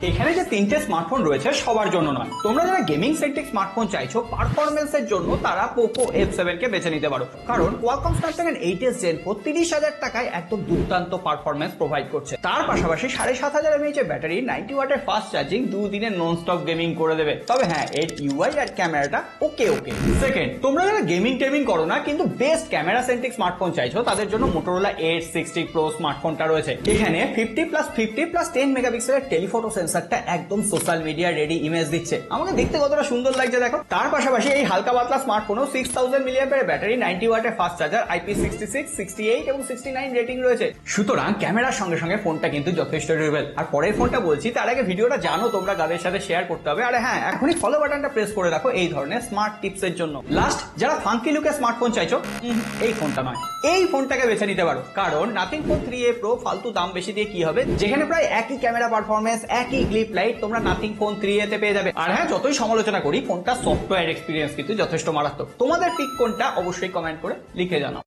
এখানে যে তিনটে স্মার্টফোন রয়েছে সবার জন্য নয়, তোমরা যারা গেমিং সেন্ট্রিক স্মার্টফোন চাইছো পারফরমেন্সের জন্য তারা পোকো F7 কে বেছে নিতে পারো, কারণ কোয়ালকম স্ন্যাপড্রাগন 8s Gen 4 30,000 টাকায় একদম দুর্দান্ত পারফরমেন্স প্রোভাইড করছে। তার পাশাপাশি 7,500 mAh এর ব্যাটারি, 90 ওয়াটের ফাস্ট চার্জিং, 2 দিনের নন স্টপ গেমিং করে দেবে। তবে হ্যাঁ, এর ইউআই আর ক্যামেরাটা ওকে। সেকেন্ড, তোমরা যারা গেমিং করো না কিন্তু বেস্ট ক্যামেরা সেন্ট্রিক স্মার্টফোন চাইছো তাদের জন্য মোটোরোলা Edge 60 Pro স্মার্টফোনটা রয়েছে। এখানে 50+50+10 মেগাপিক্সেলের টেলিফটো সেন্সরটা একদম সোশ্যাল মিডিয়া রেডি ইমেজ দিচ্ছে। আমাকে দেখতে কতটা সুন্দর লাগছে দেখো। তার পাশাপাশি এই হালকা পাতলা স্মার্টফোনও 6000 মিলিঅ্যাম্পিয়ার ব্যাটারি, 90 ওয়াটের ফাস্ট চার্জার, IP66, 68 এবং 69 রেটিং রয়েছে। সুতরাং ক্যামেরার সঙ্গে সঙ্গে ফোনটা কিন্তু যথেষ্ট ডিউরেবল। আর পরের ফোনটা বলছি তার আগে ভিডিওটা জানো তোমরা তাদের সাথে শেয়ার করতে হবে। আর হ্যাঁ, এখনই ফলো বাটনটা প্রেস করে রাখো এই ধরনের স্মার্ট টিপস এর জন্য। লাস্ট, যারা ফাঙ্কি লুকের স্মার্টফোন চাইছো, এই ফোনটা নয়, এই ফোনটাকে বেছে নিতে পারো, কারণ নাথিং ফোন 3a Pro ফালতু দাম বেশি দিয়ে কি হবে, যেখানে প্রায় একই ক্যামেরা পারফরমেন্স, একই গ্লিপ লাইট তোমরা নাথিং ফোন 3a তে পেয়ে যাবে। আর হ্যাঁ, যতই সমালোচনা করি ফোনটা সফটওয়্যার এক্সপিরিয়েন্স কিন্তু যথেষ্ট মারাত্মক। তোমাদের পিক কোনটা অবশ্যই কমেন্ট করে লিখে জানাও।